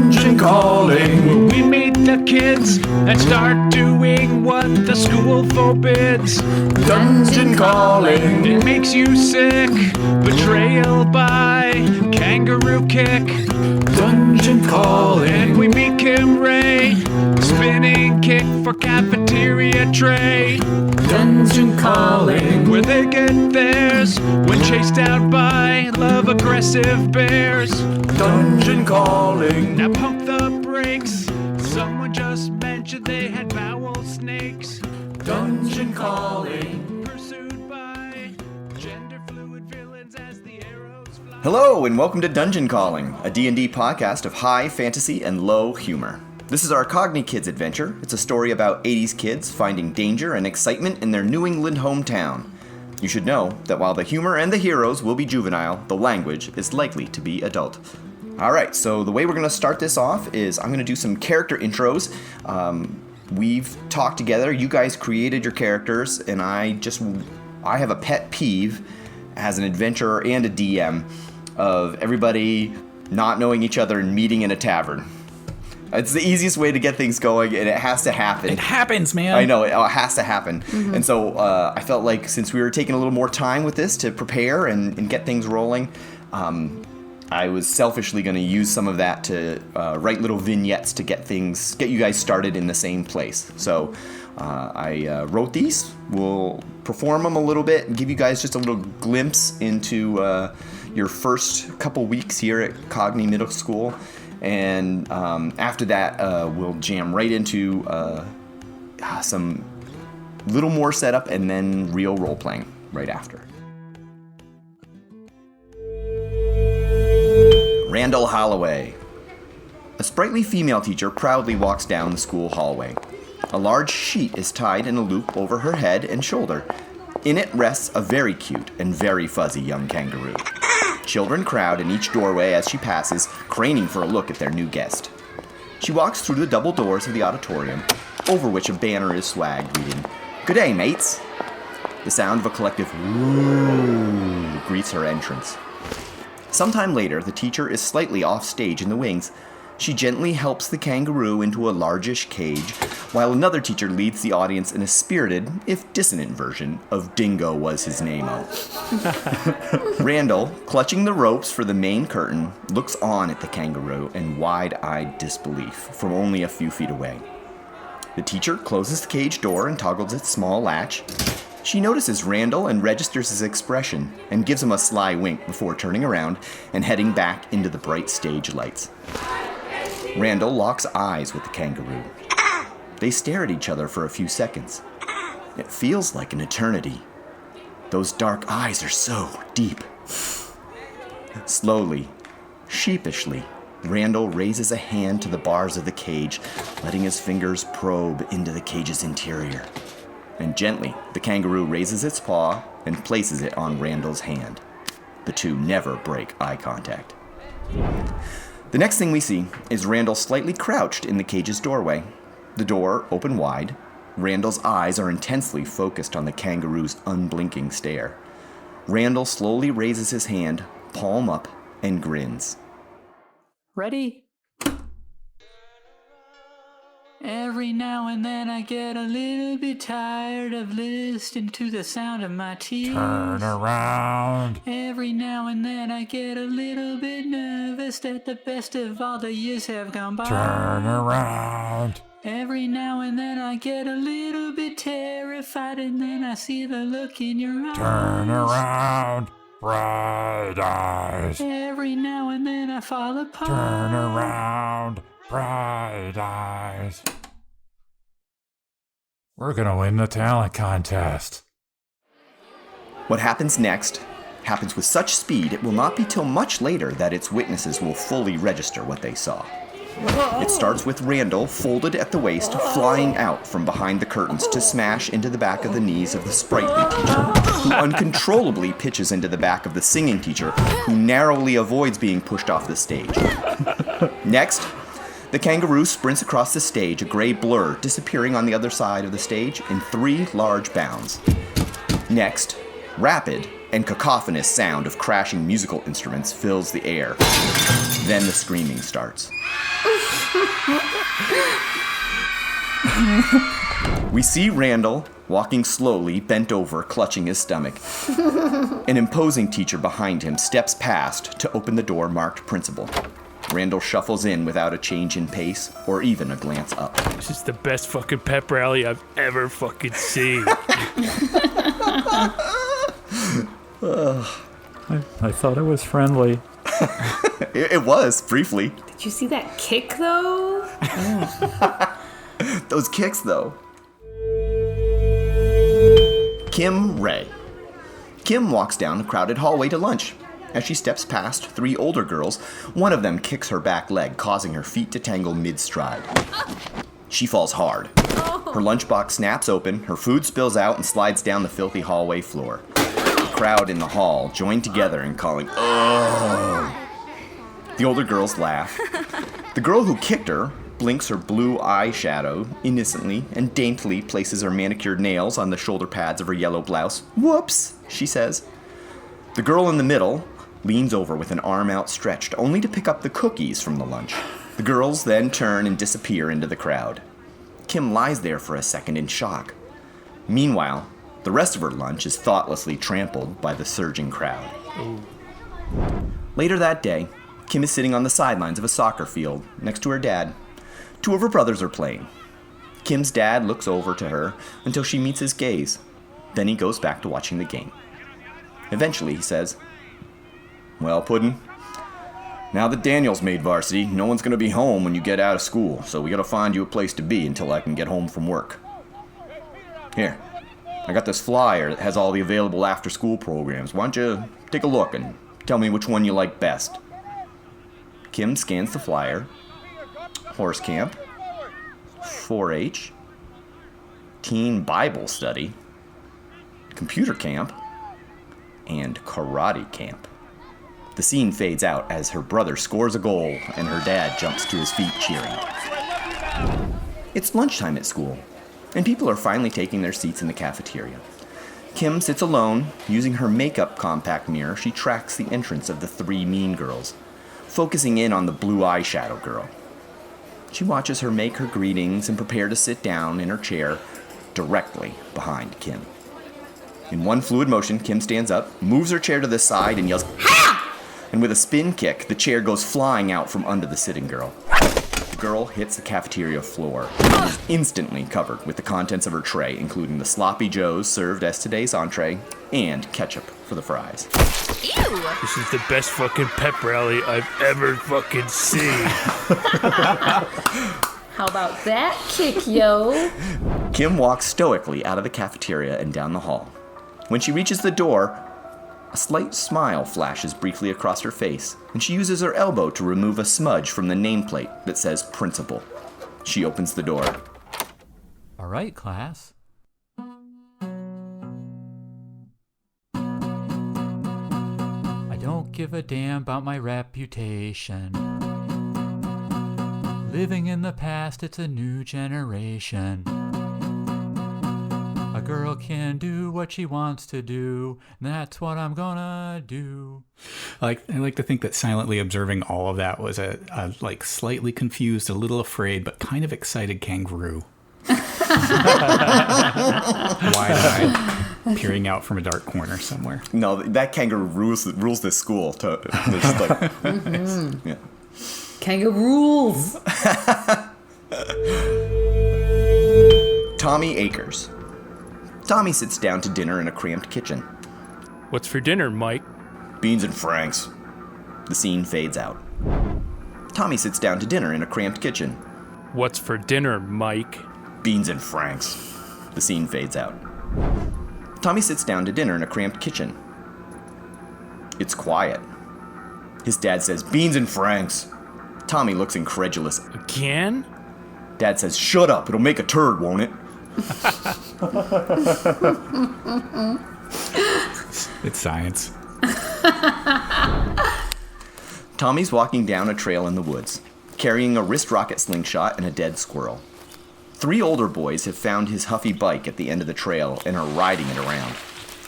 Dungeon calling. Will we meet the kids and start doing what the school forbids? Dungeon calling. It makes you sick. Betrayal by kangaroo kick. Dungeon calling. And we meet Kim Ray. Spinning kick for cafeteria tray. Dungeon calling. Where they get theirs when chased out by love-aggressive bears. Dungeon calling. Now pump the brakes. Someone just mentioned they had bowel snakes. Dungeon calling. Pursued by gender-fluid villains as the arrows fly. Hello, and welcome to Dungeon Calling, a D&D podcast of high fantasy and low humor. This is our Cogni Kids adventure. It's a story about 80s kids finding danger and excitement in their New England hometown. You should know that while the humor and the heroes will be juvenile, the language is likely to be adult. Alright, so the way we're going to start this off is I'm going to do some character intros. We've talked together, you guys created your characters, and I have a pet peeve as an adventurer and a DM of everybody not knowing each other and meeting in a tavern. It's the easiest way to get things going, and it has to happen. It happens, man. I know, it has to happen. Mm-hmm. And so I felt like since we were taking a little more time with this to prepare and get things rolling, I was selfishly going to use some of that to write little vignettes to get you guys started in the same place. So I wrote these. We'll perform them a little bit and give you guys just a little glimpse into your first couple weeks here at Cogni Middle School. And after that, we'll jam right into some little more setup and then real role-playing right after. Randall Holloway. A sprightly female teacher proudly walks down the school hallway. A large sheet is tied in a loop over her head and shoulder. In it rests a very cute and very fuzzy young kangaroo. Children crowd in each doorway as she passes, craning for a look at their new guest. She walks through the double doors of the auditorium, over which a banner is swagged reading, "Good day, mates." The sound of a collective "woo" greets her entrance. Sometime later, the teacher is slightly off stage in the wings. She gently helps the kangaroo into a largish cage, while another teacher leads the audience in a spirited, if dissonant version of Dingo Was His Name-O. Randall, clutching the ropes for the main curtain, looks on at the kangaroo in wide-eyed disbelief from only a few feet away. The teacher closes the cage door and toggles its small latch. She notices Randall and registers his expression and gives him a sly wink before turning around and heading back into the bright stage lights. Randall locks eyes with the kangaroo. They stare at each other for a few seconds. It feels like an eternity. Those dark eyes are so deep. Slowly, sheepishly, Randall raises a hand to the bars of the cage, letting his fingers probe into the cage's interior. And gently, the kangaroo raises its paw and places it on Randall's hand. The two never break eye contact. The next thing we see is Randall slightly crouched in the cage's doorway. The door open wide. Randall's eyes are intensely focused on the kangaroo's unblinking stare. Randall slowly raises his hand, palm up, and grins. Ready? Every now and then I get a little bit tired of listening to the sound of my tears. Turn around. Every now and then I get a little bit nervous that the best of all the years have gone by. Turn around. Every now and then I get a little bit terrified and then I see the look in your eyes. Turn around. Bright eyes. Every now and then I fall apart. Turn around. Bright eyes. We're gonna win the talent contest. What happens next happens with such speed it will not be till much later that its witnesses will fully register what they saw. It starts with Randall, folded at the waist, flying out from behind the curtains to smash into the back of the knees of the sprightly teacher, who uncontrollably pitches into the back of the singing teacher, who narrowly avoids being pushed off the stage. Next, the kangaroo sprints across the stage, a gray blur disappearing on the other side of the stage in 3 large bounds. Next, rapid and cacophonous sound of crashing musical instruments fills the air. Then the screaming starts. We see Randall walking slowly, bent over, clutching his stomach. An imposing teacher behind him steps past to open the door marked principal. Randall shuffles in without a change in pace or even a glance up. This is the best fucking pep rally I've ever fucking seen. I thought it was friendly. It was, briefly. Did you see that kick, though? Those kicks, though. Kim Ray. Kim walks down the crowded hallway to lunch. As she steps past 3 older girls, one of them kicks her back leg, causing her feet to tangle mid-stride. She falls hard. Her lunchbox snaps open, her food spills out and slides down the filthy hallway floor. The crowd in the hall join together in calling, "Oh!" The older girls laugh. The girl who kicked her blinks her blue eyeshadow innocently and daintily places her manicured nails on the shoulder pads of her yellow blouse. "Whoops," she says. The girl in the middle leans over with an arm outstretched, only to pick up the cookies from the lunch. The girls then turn and disappear into the crowd. Kim lies there for a second in shock. Meanwhile, the rest of her lunch is thoughtlessly trampled by the surging crowd. Later that day, Kim is sitting on the sidelines of a soccer field next to her dad. 2 of her brothers are playing. Kim's dad looks over to her until she meets his gaze. Then he goes back to watching the game. Eventually, he says, "Well, Puddin', now that Daniel's made varsity, no one's going to be home when you get out of school, so we got to find you a place to be until I can get home from work. Here, I got this flyer that has all the available after-school programs. Why don't you take a look and tell me which one you like best?" Kim scans the flyer. Horse camp, 4-H, teen Bible study, computer camp, and karate camp. The scene fades out as her brother scores a goal and her dad jumps to his feet cheering. It's lunchtime at school, and people are finally taking their seats in the cafeteria. Kim sits alone. Using her makeup compact mirror, she tracks the entrance of the 3 mean girls, focusing in on the blue eyeshadow girl. She watches her make her greetings and prepare to sit down in her chair directly behind Kim. In one fluid motion, Kim stands up, moves her chair to the side, and yells, "Ha!" And with a spin kick, the chair goes flying out from under the sitting girl. The girl hits the cafeteria floor and is instantly covered with the contents of her tray, including the sloppy joes served as today's entree and ketchup for the fries. Ew! This is the best fucking pep rally I've ever fucking seen. How about that kick, yo? Kim walks stoically out of the cafeteria and down the hall. When she reaches the door, a slight smile flashes briefly across her face, and she uses her elbow to remove a smudge from the nameplate that says principal. She opens the door. All right, class. I don't give a damn about my reputation. Living in the past, it's a new generation. A girl can do what she wants to do, and that's what I'm gonna do. I like to think that silently observing all of that was a like slightly confused, a little afraid, but kind of excited kangaroo. Wide-eyed, peering out from a dark corner somewhere. No, that kangaroo rules this school. They're just like, yeah. Kangarules! Tommy Akers. Tommy sits down to dinner in a cramped kitchen. What's for dinner, Mike? Beans and franks. The scene fades out. Tommy sits down to dinner in a cramped kitchen. What's for dinner, Mike? Beans and franks. The scene fades out. Tommy sits down to dinner in a cramped kitchen. It's quiet. His dad says, "Beans and franks." Tommy looks incredulous. Again? Dad says, "Shut up, it'll make a turd, won't it?" It's science. Tommy's walking down a trail in the woods, carrying a wrist rocket slingshot and a dead squirrel. 3 older boys have found his huffy bike at the end of the trail and are riding it around.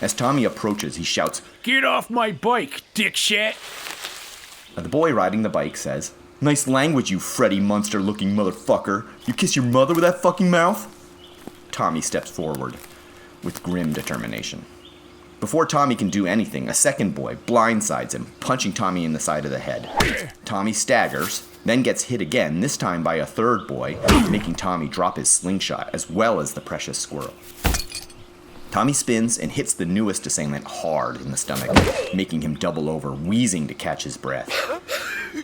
As Tommy approaches, he shouts, Get off my bike, dick shit! The boy riding the bike says, "Nice language, you Freddy Munster-looking motherfucker. You kiss your mother with that fucking mouth?" Tommy steps forward with grim determination. Before Tommy can do anything, a second boy blindsides him, punching Tommy in the side of the head. Tommy staggers, then gets hit again, this time by a third boy, making Tommy drop his slingshot as well as the precious squirrel. Tommy spins and hits the newest assailant hard in the stomach, making him double over, wheezing to catch his breath.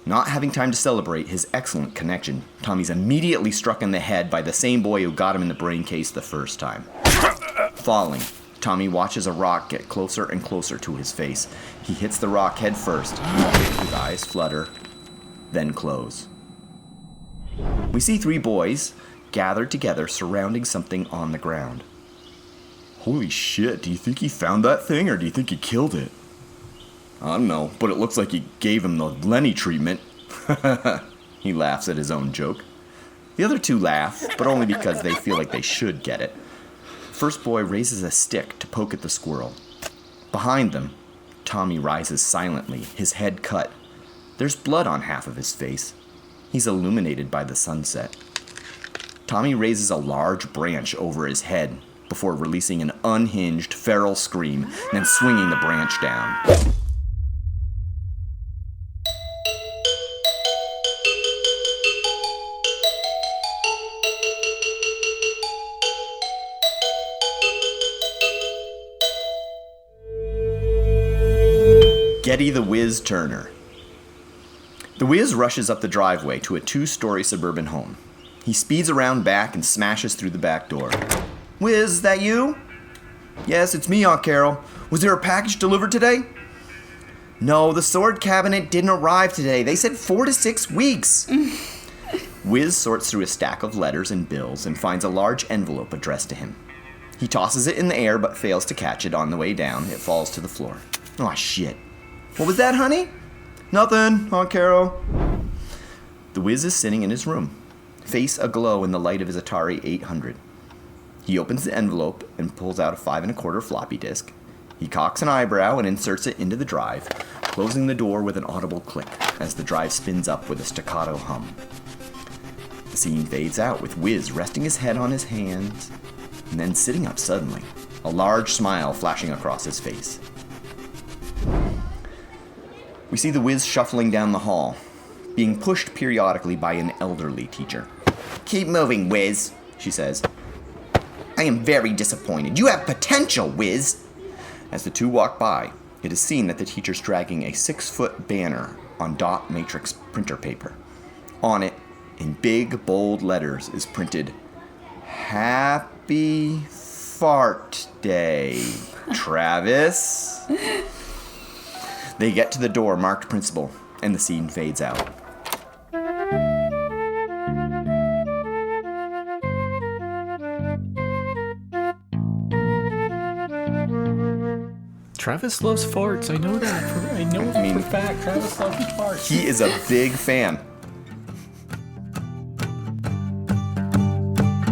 Not having time to celebrate his excellent connection, Tommy's immediately struck in the head by the same boy who got him in the brain case the first time. Falling, Tommy watches a rock get closer and closer to his face. He hits the rock head first. His eyes flutter, then close. We see three boys gathered together surrounding something on the ground. "Holy shit, do you think he found that thing or do you think he killed it?" "I don't know, but it looks like he gave him the Lenny treatment." He laughs at his own joke. The other two laugh, but only because they feel like they should get it. First boy raises a stick to poke at the squirrel. Behind them, Tommy rises silently, his head cut. There's blood on half of his face. He's illuminated by the sunset. Tommy raises a large branch over his head before releasing an unhinged, feral scream and then swinging the branch down. Geddy the Whiz Turner. The Whiz rushes up the driveway to a 2-story suburban home. He speeds around back and smashes through the back door. "Whiz, is that you?" "Yes, it's me, Aunt Carol. Was there a package delivered today?" "No, the sword cabinet didn't arrive today. They said 4 to 6 weeks." Whiz sorts through a stack of letters and bills and finds a large envelope addressed to him. He tosses it in the air but fails to catch it on the way down. It falls to the floor. "Aw, shit. What was that, honey?" "Nothing, Aunt Carol." The Whiz is sitting in his room, face aglow in the light of his Atari 800. He opens the envelope and pulls out a 5 1/4 floppy disk. He cocks an eyebrow and inserts it into the drive, closing the door with an audible click as the drive spins up with a staccato hum. The scene fades out with Whiz resting his head on his hands and then sitting up suddenly, a large smile flashing across his face. We see the Whiz shuffling down the hall, being pushed periodically by an elderly teacher. "Keep moving, Whiz," she says. "I am very disappointed. You have potential, Whiz." As the two walk by, it is seen that the teacher's dragging a 6-foot banner on dot matrix printer paper. On it, in big, bold letters, is printed, "Happy Fart Day, Travis." They get to the door marked principal, and the scene fades out. Travis loves farts. I know that. I know for a fact. Travis loves farts. He is a big fan.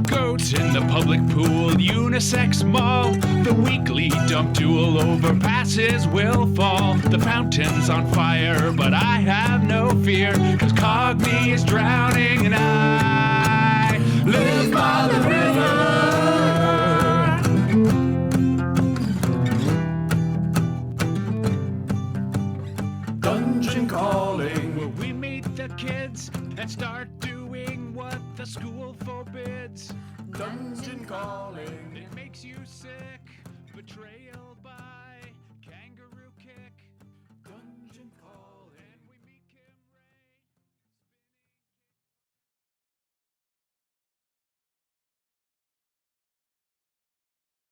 Goats in the public pool, unisex mall. The weekly dump duel overpasses will fall. The fountain's on fire, but I have no fear, 'cause Cogni is drowning and I live by the river. Dungeon calling. Where we meet the kids and start doing what the school forbids. Dungeon calling. It makes you sick. Betrayal by